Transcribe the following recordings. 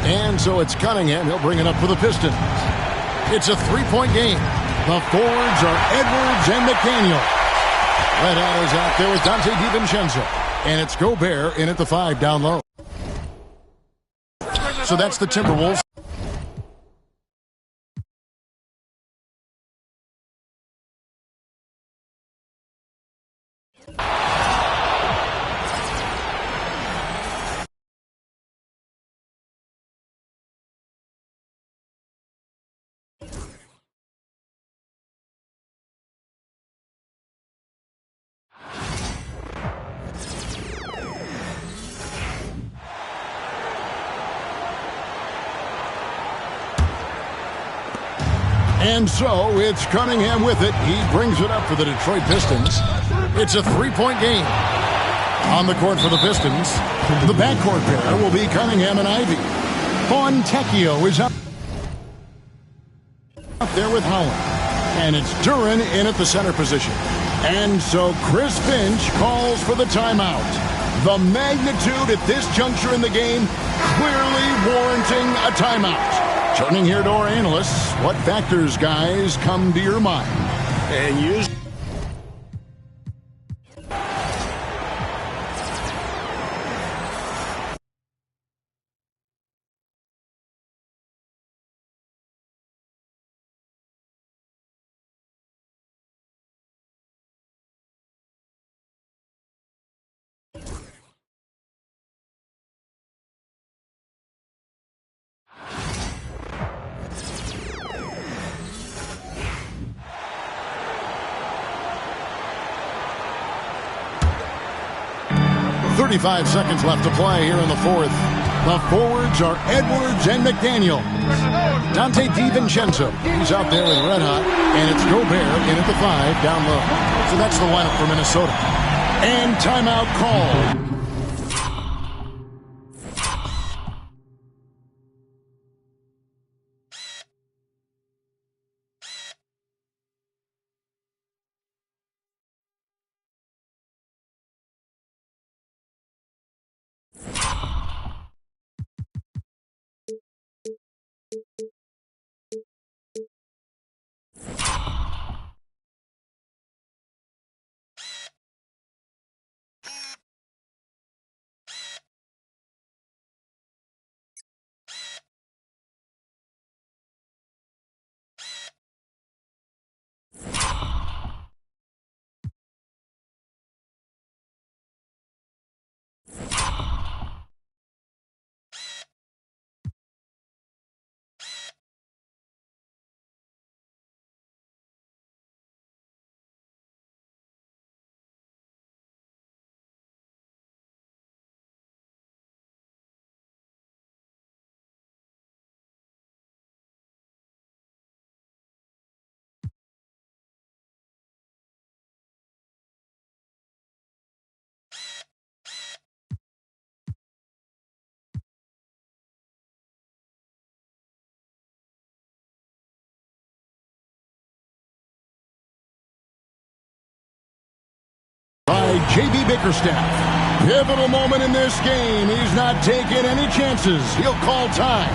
And so it's Cunningham. He'll bring it up for the Pistons. It's a three-point game. The forwards are Edwards and McDaniel. Red Hat is out there with Dante DiVincenzo. And it's Gobert in at the 5 down low. So that's the Timberwolves. And so it's Cunningham with it. He brings it up for the Detroit Pistons. It's a three-point game. On the court for the Pistons, the backcourt pair will be Cunningham and Ivy. Fontecchio is up there with Holland. And it's Duren in at the center position. And so Chris Finch calls for the timeout. The magnitude at this juncture in the game clearly warranting a timeout. Turning here to our analysts, what factors, guys, come to your mind? And use. .35 seconds left to play here in the fourth. The forwards are Edwards and McDaniel. Dante DiVincenzo, he's out there with Red Hot. And it's Gobert in at the 5 down low. So that's the lineup for Minnesota. And timeout call. By J.B. Bickerstaff. Pivotal moment in this game. He's not taking any chances. He'll call time.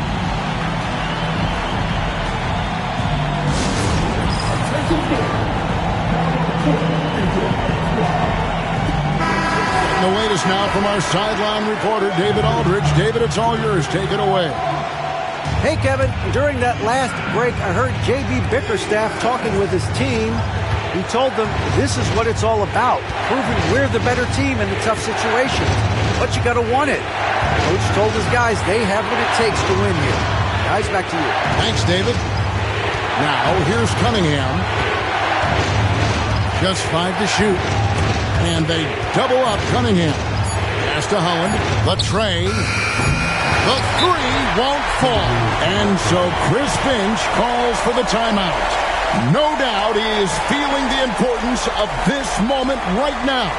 Getting the latest now from our sideline reporter, David Aldridge. David, it's all yours. Take it away. Hey, Kevin. During that last break, I heard J.B. Bickerstaff talking with his team. He told them this is what it's all about, proving we're the better team in the tough situations. But you got to want it. Coach told his guys they have what it takes to win here. Guys, back to you. Thanks, David. Now, here's Cunningham. Just 5 to shoot. And they double up Cunningham. Pass to Holland. The tray. The three won't fall. And so Chris Finch calls for the timeout. No doubt he is feeling the importance of this moment right now.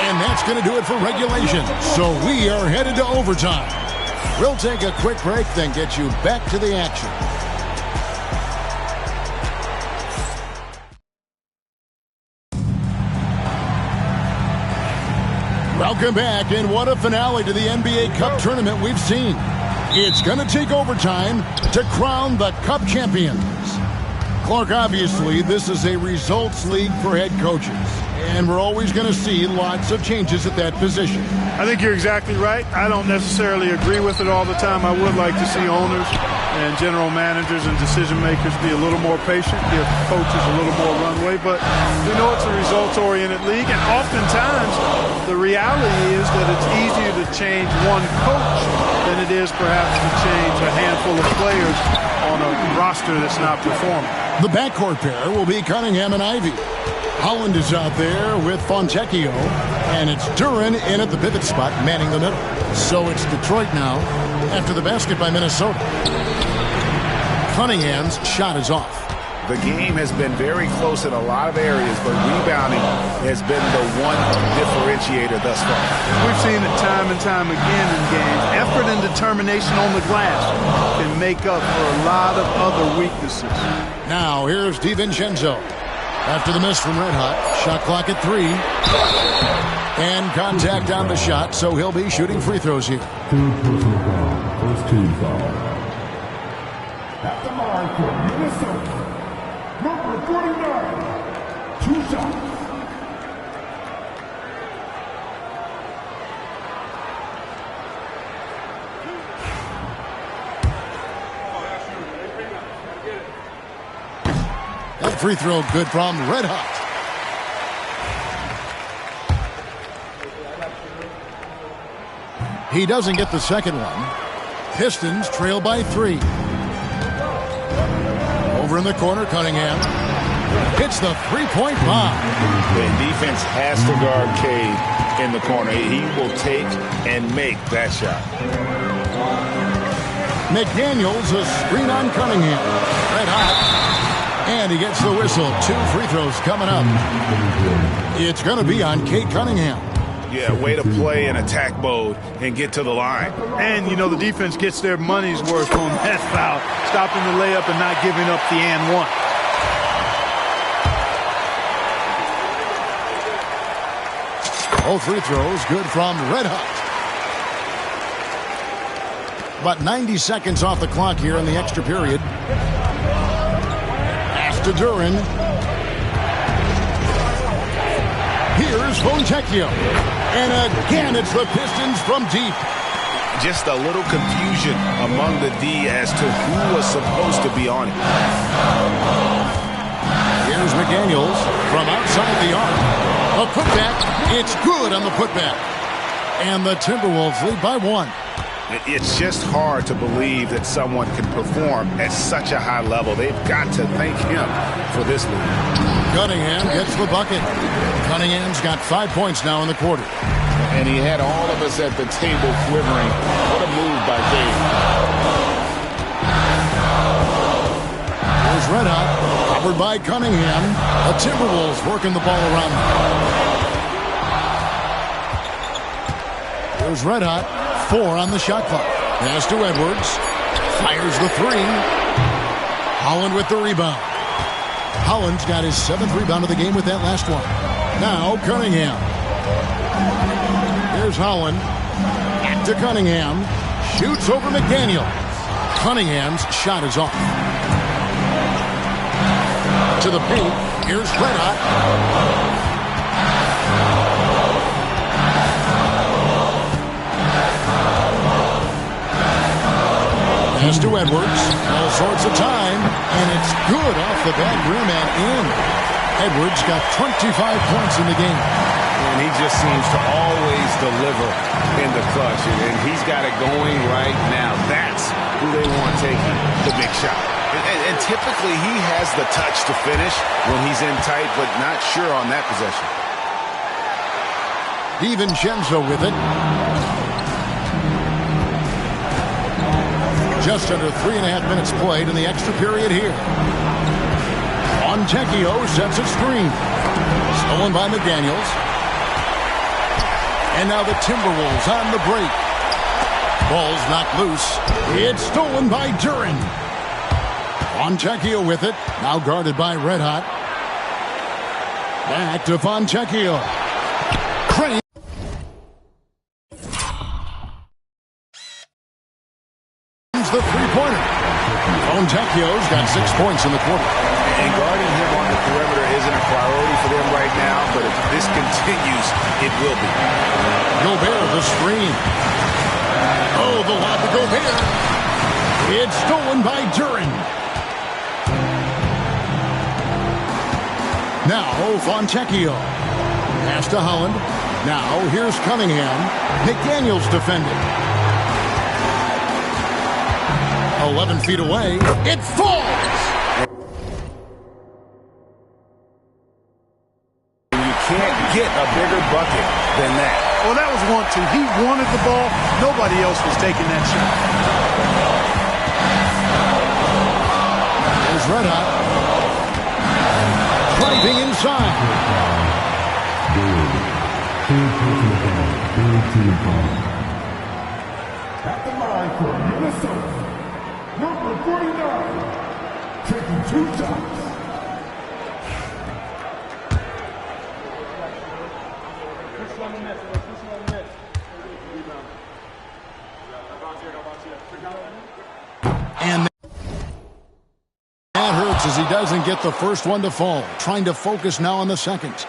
And that's going to do it for regulation. So we are headed to overtime. We'll take a quick break, then get you back to the action. Welcome back, and what a finale to the NBA Cup tournament we've seen. It's going to take overtime to crown the Cup champions. Clark, obviously, this is a results league for head coaches, and we're always going to see lots of changes at that position. I think you're exactly right. I don't necessarily agree with it all the time. I would like to see owners and general managers and decision makers be a little more patient, give coaches a little more runway, but we know it's a results-oriented league, and oftentimes the reality is that it's easier to change one coach than it is perhaps to change a handful of players on a roster that's not performing. The backcourt pair will be Cunningham and Ivey. Holland is out there with Fontecchio, and it's Duran in at the pivot spot, manning the middle. So it's Detroit now after the basket by Minnesota. Cunningham's shot is off. The game has been very close in a lot of areas, but rebounding has been the one differentiator thus far. We've seen it time and time again in games. Effort and determination on the glass can make up for a lot of other weaknesses. Now here's DiVincenzo. After the miss from Red Hot, shot clock at 3. And contact on the shot, so he'll be shooting free throws here. First team foul. At the line for Minnesota, number 49, 2 shots. That free throw good from Red Hot. He doesn't get the second one. Pistons trail by 3. Over in the corner, Cunningham hits the three-point bomb. The defense has to guard Cade in the corner. He will take and make that shot. McDaniels, a screen on Cunningham. Red hot. And he gets the whistle. 2 free throws coming up. It's going to be on Cade Cunningham. Yeah, way to play in attack mode and get to the line. And, you know, the defense gets their money's worth on that foul, stopping the layup and not giving up the and one. All free throws good from Red Hot. About 90 seconds off the clock here in the extra period. Pass to Duran. Here's Fontecchio. And again, it's the Pistons from deep. Just a little confusion among the D as to who was supposed to be on it. Here's McDaniels from outside the arc. A putback. It's good on the putback. And the Timberwolves lead by 1. It's just hard to believe that someone can perform at such a high level. They've got to thank him for this lead. Cunningham gets the bucket. Cunningham's got 5 points now in the quarter. And he had all of us at the table quivering. What a move by Cade. Here's Red Hot, covered by Cunningham. The Timberwolves working the ball around. Here's Red Hot, 4 on the shot clock. Pass to Edwards. Fires the 3. Holland with the rebound. Holland's got his 7th rebound of the game with that last one. Now Cunningham. Here's Holland. Back to Cunningham. Shoots over McDaniel. Cunningham's shot is off. To the paint. Here's Red Hot. Pass to Edwards. All sorts of time. And it's good off the back rim and in. Edwards got 25 points in the game. And he just seems to always deliver in the clutch. And he's got it going right now. That's who they want taking the big shot. And typically he has the touch to finish when he's in tight, but not sure on that possession. DiVincenzo with it. Just under 3.5 minutes played in the extra period here. Fontecchio sets a screen. Stolen by McDaniels. And now the Timberwolves on the break. Ball's knocked loose. It's stolen by Duran. Fontecchio with it. Now guarded by Red Hot. Back to Fontecchio. Crane. The three-pointer. Fontecchio's got 6 points in the quarter. And guarding him on the perimeter isn't a priority for them right now, but if this continues, it will be. Gobert, the screen. Oh, the lob to Gobert. It's stolen by Duran. Now, Fontecchio. Pass to Holland. Now, here's Cunningham. McDaniels defending. 11 feet away. It falls! You can't get a bigger bucket than that. Well, that was 1-2. He wanted the ball. Nobody else was taking that shot. There's Red Hot. Driving inside. At the line for Minnesota, number 49, taking 2 shots. And that hurts as he doesn't get the first one to fall. Trying to focus now on the second.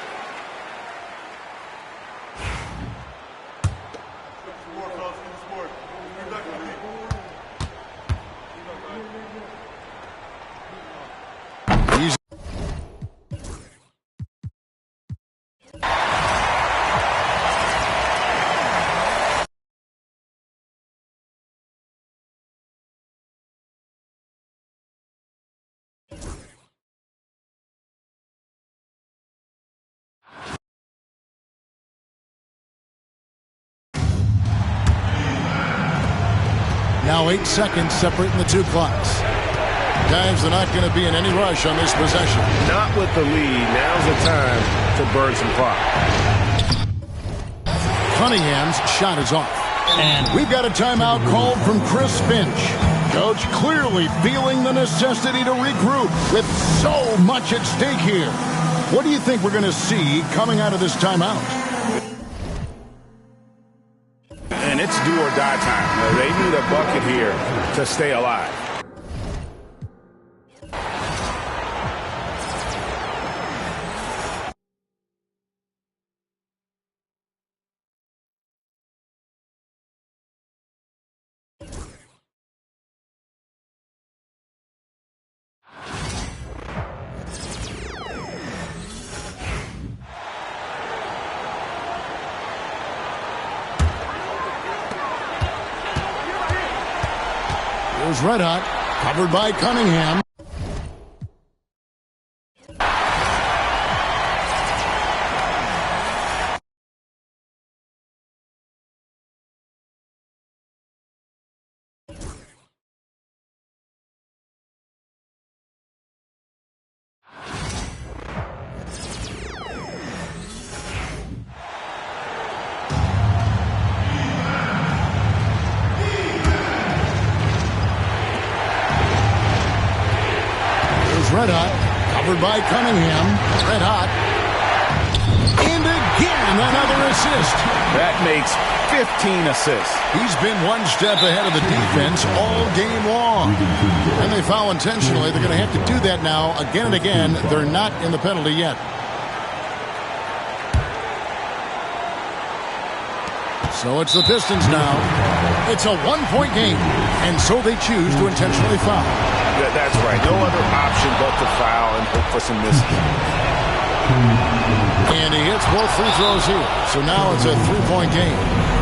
Now 8 seconds separating the two clocks. Guys, they're not going to be in any rush on this possession. Not with the lead. Now's the time to burn some clock. Cunningham's shot is off. And we've got a timeout called from Chris Finch. Coach clearly feeling the necessity to regroup with so much at stake here. What do you think we're going to see coming out of this timeout? And it's do or die time. They need a bucket here to stay alive. Here's Red Hot, covered by Cunningham. Red Hot, covered by Cunningham. Red Hot. And again, another assist. That makes 15 assists. He's been one step ahead of the defense all game long. And they foul intentionally. They're going to have to do that now again and again. They're not in the penalty yet. So it's the Pistons now. It's a one-point game. And so they choose to intentionally foul. That's right. No other option but to foul and hope for some misses. And he hits both free throws here. So now it's a three-point game.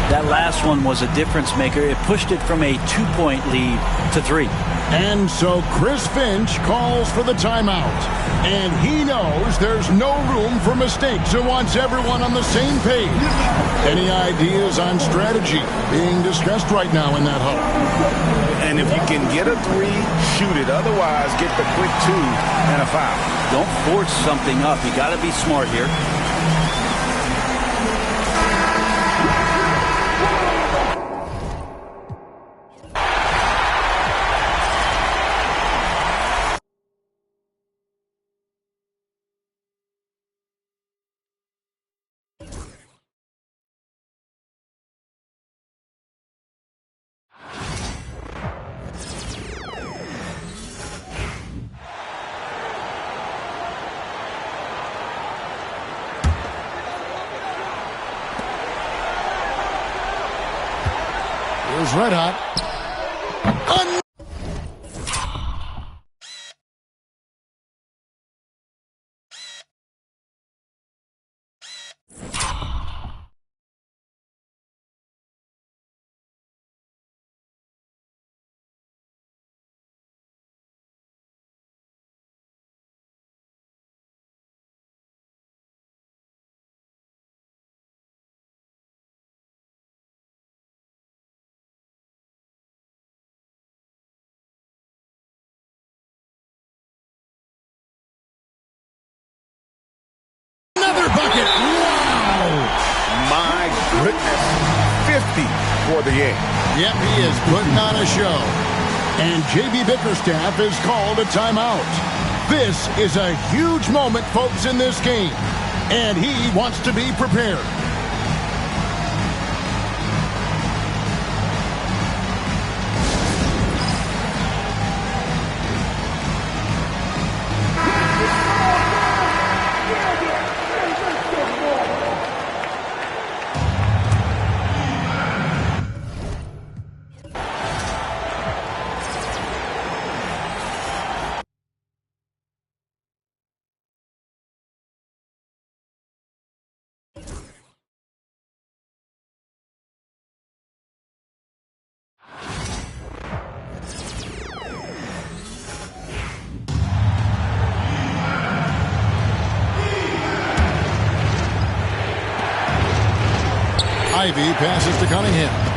That last one was a difference maker. It pushed it from a 2-point lead to 3. And so Chris Finch calls for the timeout. And he knows there's no room for mistakes and wants everyone on the same page. Any ideas on strategy being discussed right now in that huddle? And if you can get a 3, shoot it. Otherwise, get the quick 2 and a foul. Don't force something up. You got to be smart here. Here's Red Hot. Bucket. Wow! My goodness. 50 for the game. Yep, he is putting on a show. And J.B. Bickerstaff is called a timeout. This is a huge moment, folks, in this game. And he wants to be prepared. Ivy passes to Cunningham.